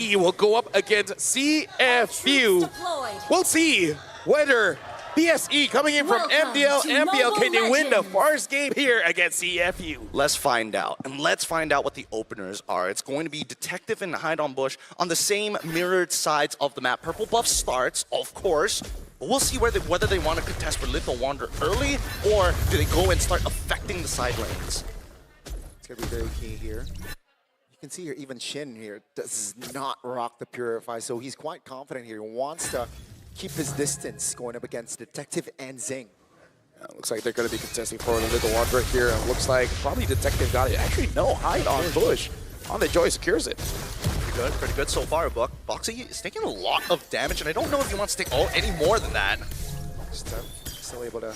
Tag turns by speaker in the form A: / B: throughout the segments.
A: He will go up against CFU. We'll see whether PSE coming in from MDL, MBL, they win the first game here against CFU.
B: Let's find out. And let's find out what the openers are. It's going to be Detective and Hide on Bush on the same mirrored sides of the map. Purple buff starts, of course. But we'll see whether they want to contest with Lethal Wander early, or do they go and start affecting the side lanes.
C: It's going to be very key here. You can see here, even Shin here does not rock the Purify, so he's quite confident here. He wants to keep his distance going up against Detective and Zing.
A: Yeah, looks like they're going to be contesting for the Little Wanderer here. And looks like probably Detective got it. Actually, no, Hide on Bush. On the Joy secures it.
B: Pretty good so far. Boxy is taking a lot of damage, and I don't know if he wants to take any more than that.
C: Still able to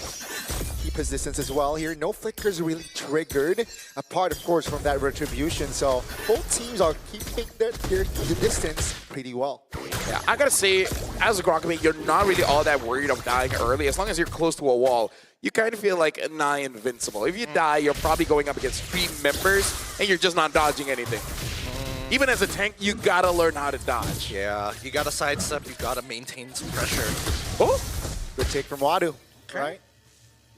C: keep his distance as well here. No flickers really triggered, apart of course from that retribution. So both teams are keeping the distance pretty well.
A: Yeah, I gotta say, as a Grokkamate, you're not really all that worried of dying early. As long as you're close to a wall, you kind of feel like nigh invincible. If you die, you're probably going up against 3 members, and you're just not dodging anything. Even as a tank, you gotta learn how to dodge.
B: Yeah, you gotta sidestep, you gotta maintain some pressure.
C: Oh, good take from Wadu, right?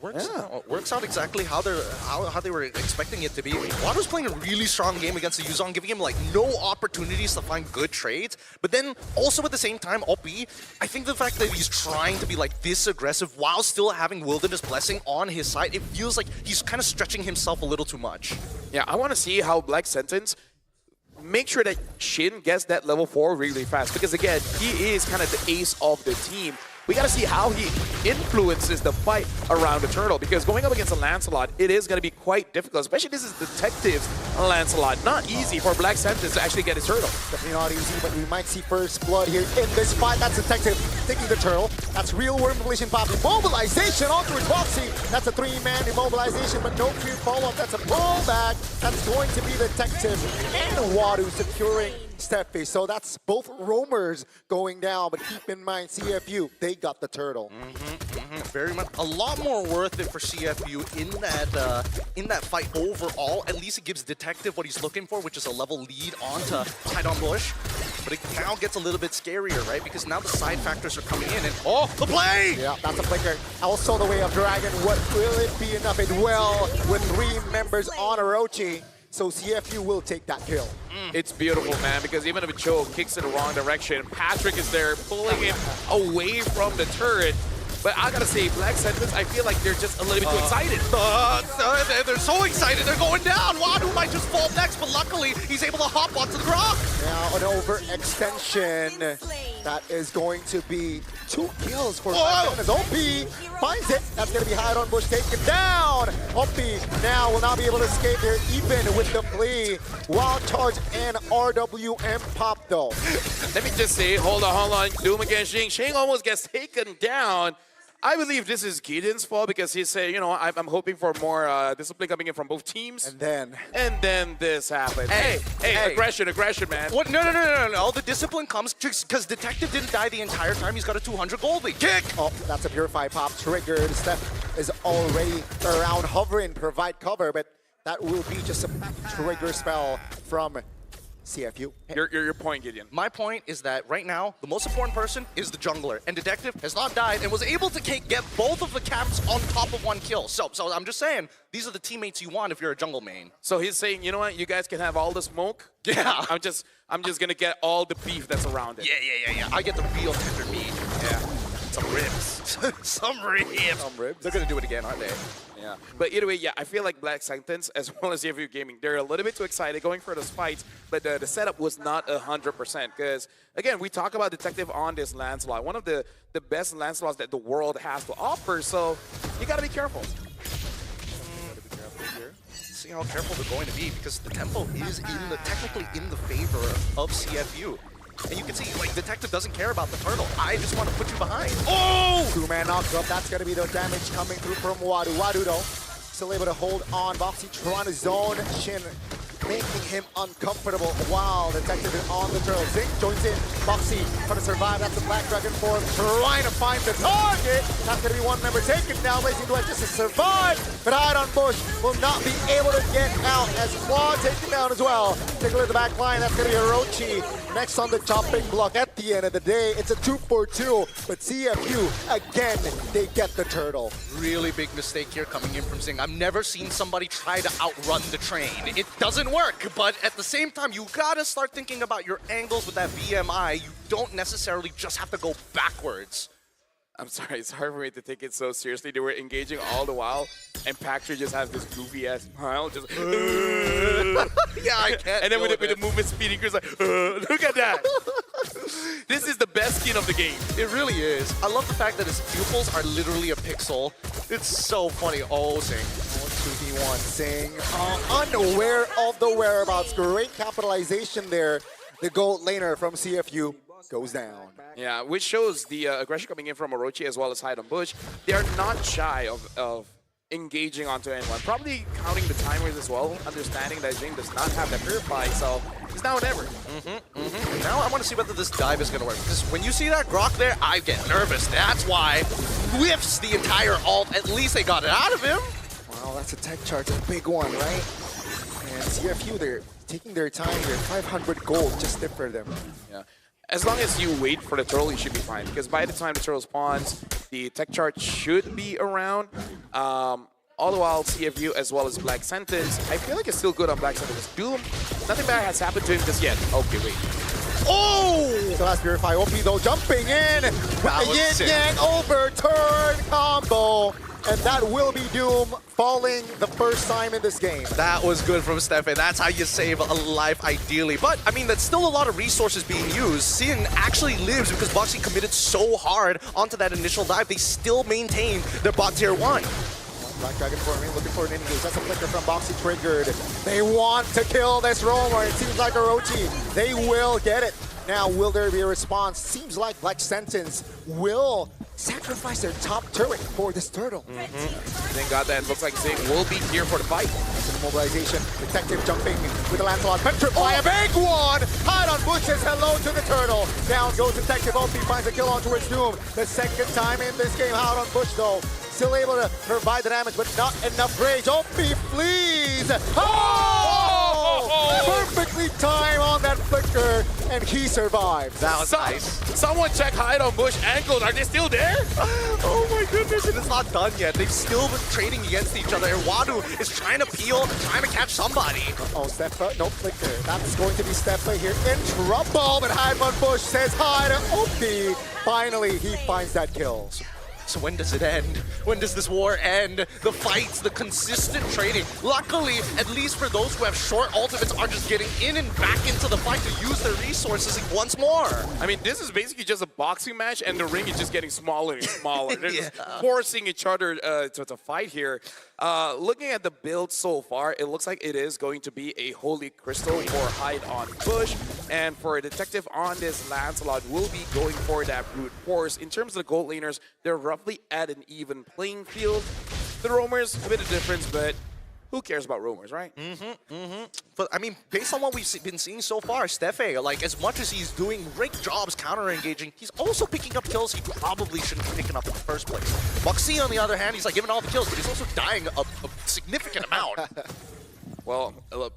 B: Works out exactly how they were expecting it to be. Wadu's playing a really strong game against the Yuzong, giving him like no opportunities to find good trades. But then also at the same time, Oppi, I think the fact that he's trying to be like this aggressive while still having Wilderness Blessing on his side, it feels like he's kind of stretching himself a little too much.
A: Yeah, I want to see how Black Sentence make sure that Shin gets that level 4 really fast, because again, he is kind of the ace of the team. We got to see how he influences the fight around the turtle, because going up against a Lancelot, it is going to be quite difficult, especially this is Detective's Lancelot. Not easy for Black Sentence to actually get his turtle.
C: Definitely not easy, but we might see first blood here in this fight. That's Detective taking the turtle. That's real worm collision pop. Immobilization onto his Boxy. That's a 3-man immobilization, but no clear follow-up. That's a pullback. That's going to be Detective and Wadu securing Steffi. So that's both roamers going down, but keep in mind, CFU, they got the turtle.
B: Very much, a lot more worth it for CFU in that fight overall. At least it gives Detective what he's looking for, which is a level lead onto Hide on Bush. But it now gets a little bit scarier, right? Because now the side factors are coming in, and oh, the play!
C: Yeah, that's a flicker. Also the way of Dragon. What will it be enough? It will with 3 members on Orochi. So CFU will take that kill.
A: It's beautiful, man, because even if Cho kicks in the wrong direction, Patrick is there pulling him away from the turret. But I gotta say, Black Sentence, I feel like they're just a little bit too excited.
B: They're so excited, they're going down. Wadu might just fall next, but luckily he's able to hop onto the rock.
C: Now an overextension. That is going to be 2 kills for Black Sentence. OP finds it. That's going to be Hide on Bush taken down. OP now will not be able to escape there, even with the play. Wild Charge and RWM pop though.
A: Let me just say, hold on. Doom against Shing. Shing almost gets taken down. I believe this is Gideon's fault, because he said, you know, I'm hoping for more discipline coming in from both teams.
C: And then
A: this happened. Hey, aggression, man.
B: What? No. The discipline comes because Detective didn't die the entire time. He's got a 200 gold lead. Kick!
C: Oh, that's a Purify pop triggered. Steph is already around hovering, provide cover, but that will be just a trigger spell from CFU.
A: Your point, Gideon.
B: My point is that right now, the most important person is the jungler, and Detective has not died and was able to get both of the caps on top of 1 kill. So I'm just saying, these are the teammates you want if you're a jungle main.
A: So he's saying, you know what, you guys can have all the smoke.
B: Yeah.
A: I'm just gonna get all the beef that's around it.
B: Yeah. I get the real tender meat.
A: Yeah. Some ribs.
B: Some ribs. They're gonna do it again, aren't they?
A: Yeah. But either way, yeah, I feel like Black Sentence, as well as CFU Gaming, they're a little bit too excited going for those fights, but the setup was not 100%. Because, again, we talk about Detective on this Lancelot, one of the best Lancelots that the world has to offer, so you gotta be careful.
B: Gotta be careful here. See how careful they're going to be, because the tempo is technically in the favor of CFU. And you can see, like, Detective doesn't care about the turtle. I just want to put you behind. Oh!
C: 2-man knock-up. That's going to be the damage coming through from Wadu. Wadu, though, still able to hold on. Boxy trying to zone Shin, making him uncomfortable while Detective is on the turtle. Zing joins in. Boxy trying to survive. That's the Black Dragon form, trying to find the target. That's going to be 1 member taken down. Blazing Duet just to survive, but Hide on Bush will not be able to get out as Claw taken down as well. Take a look at the back line. That's going to be Orochi next on the chopping block. At the end of the day, it's a 2-4-2. But CFU, again, they get the turtle.
B: Really big mistake here coming in from Zing. I've never seen somebody try to outrun the train. It doesn't work, but at the same time, you gotta start thinking about your angles with that VMI. You don't necessarily just have to go backwards.
A: I'm sorry, it's hard for me to take it so seriously. They were engaging all the while, and Patrick just has this goofy ass smile, just
B: Yeah, I can't.
A: and then with
B: deal
A: the movement speeding, he's like, look at that. This is the best skin of the game.
B: It really is. I love the fact that his pupils are literally a pixel. It's so funny. Oh, Zing.
C: 2v1 Zing, unaware of the whereabouts. Great capitalization there. The gold laner from CFU goes down.
A: Yeah, which shows the aggression coming in from Orochi as well as Hide on Bush. They are not shy of engaging onto anyone. Probably counting the timers as well, understanding that Jing does not have that purify, so it's now or never.
B: Now I want to see whether this dive is going to work. Because when you see that Grok there, I get nervous. That's why whiffs the entire ult. At least they got it out of him.
C: Wow, that's a tech charge, a big one, right? And CFU, they're taking their time here. 500 gold, just tip for them.
A: Yeah. As long as you wait for the turtle, you should be fine. Because by the time the turtle spawns, the tech chart should be around. All the while, CFU as well as Black Sentence, I feel like it's still good on Black Sentence. Doom, nothing bad has happened to him just yet. Okay, wait.
C: Oh! So that's Purify. OP though jumping in. Yin Yang overturn combo. And that will be Doom falling the first time in this game.
B: That was good from Stefan. That's how you save a life, ideally. But, I mean, that's still a lot of resources being used. Sin actually lives because Boxy committed so hard onto that initial dive. They still maintain their bot tier 1.
C: Black Dragon forming, looking for an engage. That's a flicker from Boxy triggered. They want to kill this roamer. It seems like Orochi. They will get it. Now, will there be a response? Seems like Black Sentence will sacrifice their top turret for this turtle.
A: Thank God that. Looks like Zing will be here for the fight.
C: Mobilization. Detective jumping with the Lancelot. Petrify a big one! Hide on Bush says hello to the turtle. Down goes Detective. OP finds a kill on towards Doom. The second time in this game. Hide on Bush though. Still able to provide the damage, but not enough rage. OP flees! Perfectly timed on that flicker, and he survives.
B: That was nice.
A: Someone check Hide on Bush ankles. Are they still there?
B: Oh my goodness, and it's not done yet. They've still been trading against each other. And Wadu is trying to peel, trying to catch somebody.
C: Oh, Steffa, no flicker. That's going to be Steffa here in trouble, but Hide on Bush says hi to OP. Finally, he finds that kill.
B: So when does it end? When does this war end? The fights, the consistent trading. Luckily, at least for those who have short ultimates, are just getting in and back into the fight to use their resources once more.
A: I mean, this is basically just a boxing match, and the ring is just getting smaller and smaller. They're
B: Yeah.
A: just forcing each other to fight here. Looking at the build so far, it looks like it is going to be a Holy Crystal for Hide on Bush. And for a Detective on this, Lancelot will be going for that Brute Force. In terms of the gold laners, they're roughly at an even playing field. The roamers, a bit of difference, but who cares about roamers, right?
B: But I mean, based on what we've been seeing so far, Stefe, like as much as he's doing great jobs counter-engaging, he's also picking up kills he probably shouldn't be picking up in the first place. Boxy, on the other hand, he's like giving all the kills, but he's also dying a significant amount.
A: Well, look,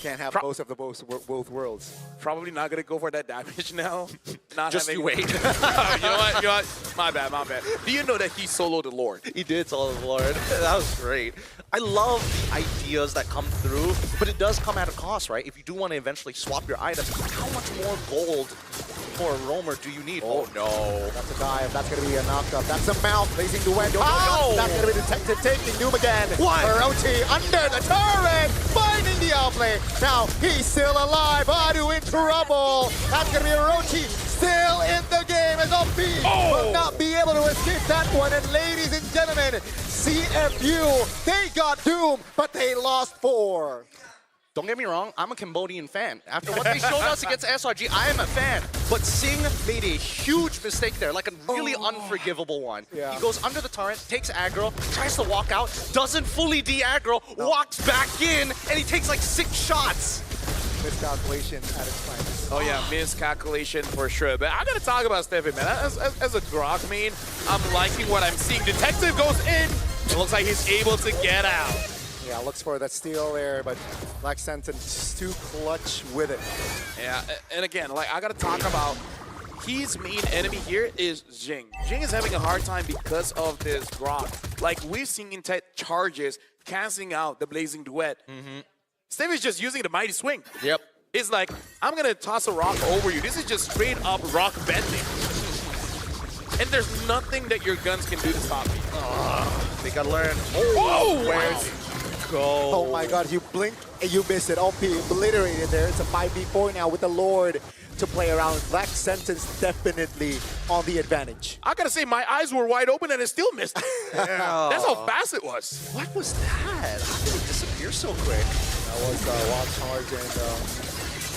C: Can't have both worlds.
A: probably not going to go for that damage now. Not
B: Just
A: having,
B: you wait.
A: you know what? You know what? My bad, my bad. Do you know that he soloed the Lord?
B: He did, Solid Lord. That was great. I love the ideas that come through, but it does come at a cost, right? If you do want to eventually swap your items, how much more gold for a roamer do you need? Oh no.
C: That's a dive. That's going to be a knock-up. That's a mount placing the window.
B: Ow!
C: That's going to be Detective taking Doom again.
B: What?
C: Orochi under the turret, finding the outplay. Now he's still alive. Adu in trouble. That's going to be Orochi still in the game as OP will not be able to escape that one. And ladies and gentlemen, CFU, they got Doom, but they lost 4.
B: Don't get me wrong, I'm a Cambodian fan. After what they showed us against SRG, I am a fan. But Sing made a huge mistake there, like a really unforgivable one.
C: Yeah.
B: He goes under the turret, takes aggro, tries to walk out, doesn't fully de-aggro, walks back in, and he takes like 6 shots.
C: Miscalculation at its finest.
A: Oh yeah, miscalculation for sure. But I gotta talk about Stefan, man. As a Grok main, I'm liking what I'm seeing. Detective goes in. It looks like he's able to get out.
C: Yeah, looks for that steal there, but Black Sentence too clutch with it.
A: Yeah, and again, like I gotta talk about his main enemy here is Jing. Jing is having a hard time because of this Grok. Like we've seen Intet charges canceling out the Blazing Duet. Steve is just using the Mighty Swing.
B: Yep.
A: It's like, I'm gonna toss a rock over you. This is just straight up rock bending. And there's nothing that your guns can do to stop me.
B: They gotta learn.
A: Oh,
B: Where's go?
C: Oh my god, you blink and you miss it. OP obliterated there. It's a 5v4 now with the Lord to play around. Black Sentence definitely on the advantage.
A: I gotta say, my eyes were wide open and it still missed. That's how fast it was.
B: What was that? How did it disappear so quick?
C: That was wild charge and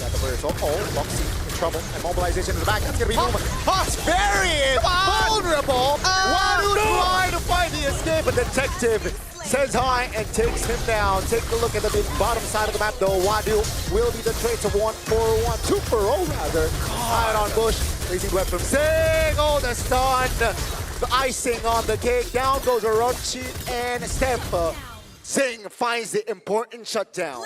C: got the burst. Boxy in trouble. And mobilization in the back. That's gonna be Numa. Hawks very vulnerable. Wadu trying to find the escape, but Detective says hi and takes him down. Take a look at the bottom side of the map though. Wadu will be the trade to 1-4-1, 2-4-0 rather. Hide on Bush. Racing web from Sing. Oh, the stun. The icing on the cake. Down goes Orochi and Steph. Sing finds the important shutdown.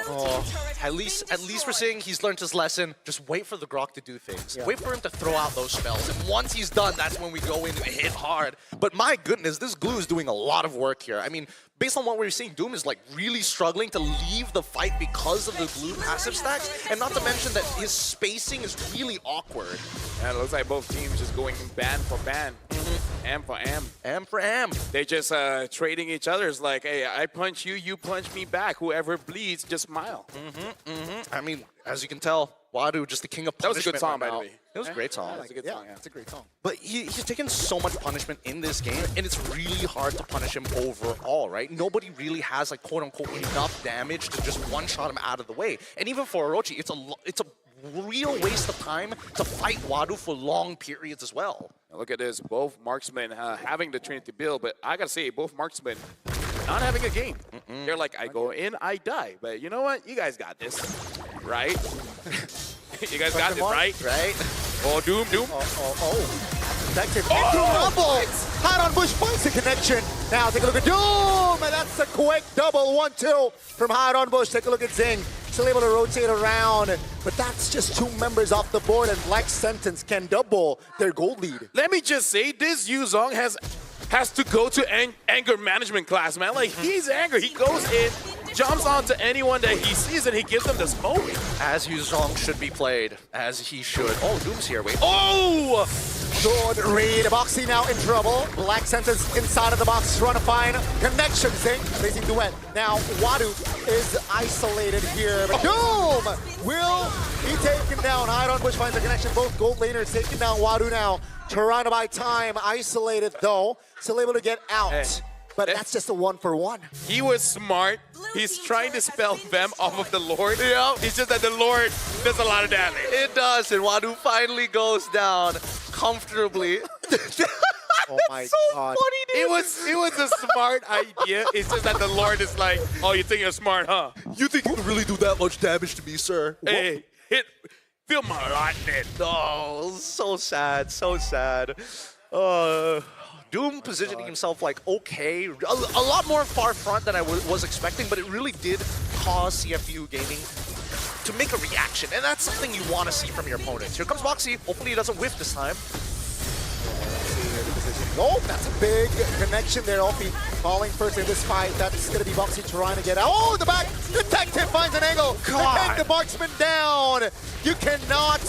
B: At least we're seeing he's learned his lesson. Just wait for the Grok to do things. Wait for him to throw out those spells. And once he's done, that's when we go in and hit hard. But my goodness, this glue is doing a lot of work here. I mean, based on what we're seeing, Doom is like really struggling to leave the fight because of the glue passive stacks. And not to mention that his spacing is really awkward.
A: And it looks like both teams just going ban for ban. Am for am.
B: Am for am.
A: They just trading each other. It's like, hey, I punch you, you punch me back. Whoever bleeds, just smile.
B: I mean, as you can tell, Wadu just the king of
A: That was
B: punishment.
A: a good song,
B: right
A: by the
B: now.
A: way.
B: It was a great song.
A: That was a good song, yeah.
C: It's a great song.
B: But he's taken so much punishment in this game, and it's really hard to punish him overall, right? Nobody really has, like, quote-unquote, enough damage to just one-shot him out of the way. And even for Orochi, it's a real waste of time to fight Wadu for long periods as well.
A: Now look at this. Both marksmen having the Trinity build, but I got to say, both marksmen not having a game. They're like, I go in, I die. But you know what? You guys got this, right? You guys got this, right?
B: Right?
A: Oh, Doom.
C: Detective in trouble. Hot on Bush finds the connection. Now take a look at Doom, and that's a quick double 1-2 from Hot on Bush. Take a look at Zing. Still able to rotate around, but that's just 2 members off the board, and Black Sentence can double their gold lead.
A: Let me just say, this Yuzong has to go to anger management class, man. Like, he's angry. He goes in, jumps onto anyone that he sees, and he gives them the smoke.
B: As Yuzong should be played, as he should. Oh, Doom's here, wait.
A: Oh!
C: Good read. Boxy now in trouble. Black Sentence inside of the box trying to find connection. Zing facing Duet. Now Wadu is isolated here. But Doom will be taken down. Hide on Bush finds the connection. Both gold laners taking down Wadu now. Trying to buy time. Isolated though. Still able to get out. But that's just a 1-for-1.
A: He was smart. He's trying to spell them off of the Lord. Yeah. It's just that the Lord does a lot of damage.
B: It does, and Wadu finally goes down comfortably.
C: Oh my
B: so
C: god.
B: funny, dude.
A: It was a smart idea. It's just that the Lord is like, oh, you think you're smart, huh?
B: You think you can really do that much damage to me, sir?
A: Hey, feel my lightning.
B: Oh, so sad, so sad. Doom positioning himself like okay, a lot more far front than I was expecting, but it really did cause CFU Gaming to make a reaction, and that's something you want to see from your opponents. Here comes Boxy. Hopefully he doesn't whiff this time.
C: Oh, that's a big connection there. Opie falling first in this fight. That's going to be Boxy trying to get out. Oh, the back. Detective finds an angle to take the marksman down. You cannot,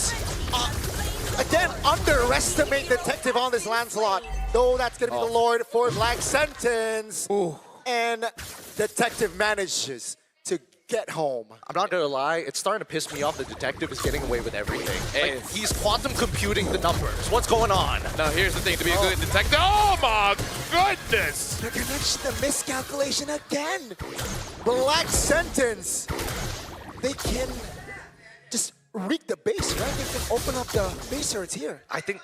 C: again, underestimate Detective on this Lancelot. Though that's going to be the Lord for Black Sentence. Ooh. And Detective manages to get home.
B: I'm not gonna lie, it's starting to piss me off that Detective is getting away with everything.
A: Hey.
B: Like, he's quantum computing the numbers. What's going on?
A: Now here's the thing, to be a good detective. Oh my goodness!
C: The connection, the miscalculation again. Black Sentence. They can just reek the base, right? They can open up the base turrets here.
B: I think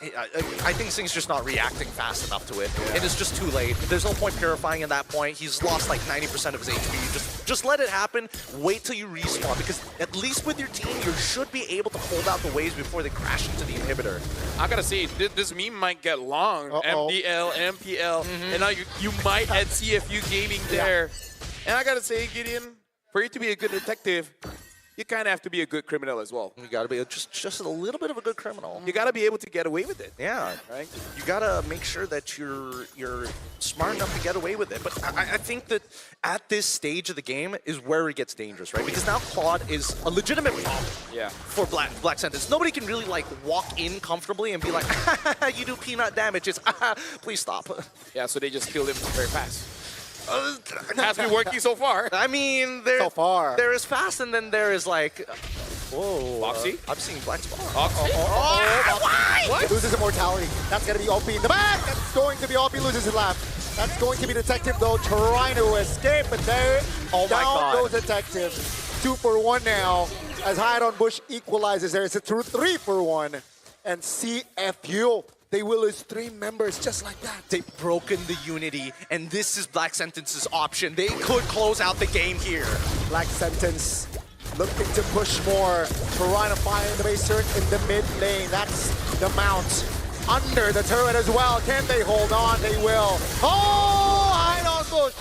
B: Sing's just not reacting fast enough to it. And it's just too late. There's no point purifying at that point. He's lost like 90% of his HP. Just let it happen. Wait till you respawn, because at least with your team, you should be able to hold out the waves before they crash into the inhibitor.
A: I gotta say, this meme might get long. MDL, MPL, and now you might add CFU Gaming there. And I gotta say, Gideon, for you to be a good detective, you kind of have to be a good criminal as well.
B: You gotta be just a little bit of a good criminal.
A: You gotta be able to get away with it.
B: Yeah,
A: Right?
B: You gotta make sure that you're smart enough to get away with it. But I think that at this stage of the game is where it gets dangerous, right? Because now Claude is a legitimate problem
A: Yeah.
B: for Black Sentence. Nobody can really like walk in comfortably and be like, you do peanut damage. It's please stop.
A: Yeah, so they just killed him very fast. Has been working so far.
B: I mean,
C: So far.
B: there is fast, and then there is like, whoa,
A: Foxy?
B: I'm seeing Black Spot.
C: Why? Loses immortality. That's going to be OP in the back. That's going to be OP, loses his left. That's going to be Detective, though, trying to escape. But there,
B: Oh my
C: down
B: God.
C: goes Detective. 2 for 1 now. As Hide on Bush equalizes there. It's a 3 for 1. And CFU, they will lose 3 members just like that.
B: They've broken the unity, and this is Black Sentence's option. They could close out the game here.
C: Black Sentence looking to push more. Trying to find the base turret in the mid lane. That's the mount. Under the turret as well. Can they hold on? They will. Oh, Hide on Bush.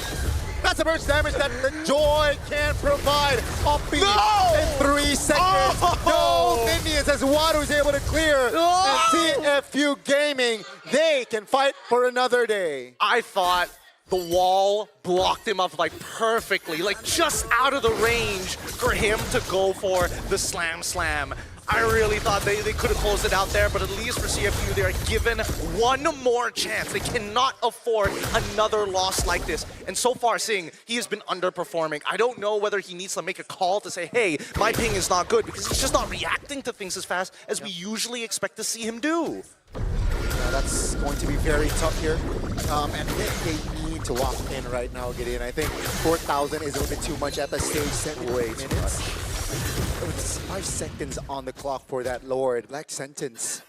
C: That's a burst damage that the Joy can provide. Offbeat in 3 seconds. No Indians as Wadu's able to clear. And CFU Gaming, they can fight for another day.
B: I thought the wall blocked him up like perfectly, like just out of the range for him to go for the slam. I really thought they could have closed it out there, but at least for CFU, they are given one more chance. They cannot afford another loss like this. And so far, seeing he has been underperforming. I don't know whether he needs to make a call to say, hey, my ping is not good, because he's just not reacting to things as fast as we usually expect to see him do.
C: That's going to be very tough here. And they need to lock in right now, Gideon. I think 4,000 is a little bit too much at the stage. 7 minutes. It's 5 seconds on the clock for that Lord. Black Sentence.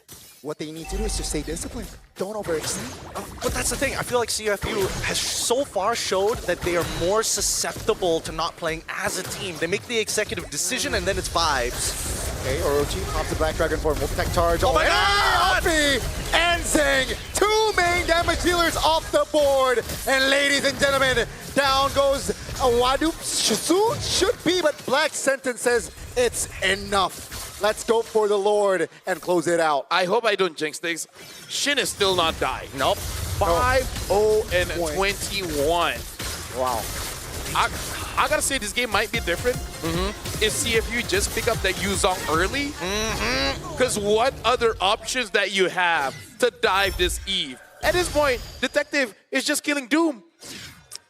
C: What they need to do is just stay disciplined. Don't overextend.
B: But that's the thing. I feel like CFU has so far showed that they are more susceptible to not playing as a team. They make the executive decision, and then it's vibes.
C: Okay, Orochi pops the Black Dragon form. Wolfpack charge.
B: Oh my God!
C: Offie and Zing. 2 main damage dealers off the board. And ladies and gentlemen, down goes Wadu. Soon should be, but Black Sentence says it's enough. Let's go for the Lord and close it out.
A: I hope I don't jinx things. Shin is still not dying.
B: Nope.
A: 5-0-21.
C: Wow.
A: I gotta say, this game might be different if CFU just pick up that Yuzong early. Because what other options that you have to dive this Eve? At this point, Detective is just killing Doom.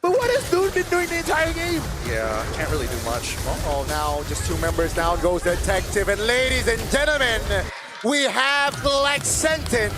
A: But what has Doom been doing the entire game?
B: Yeah, can't really do much.
C: Oh, now just 2 members down goes Detective. And ladies and gentlemen, we have Black Sentence.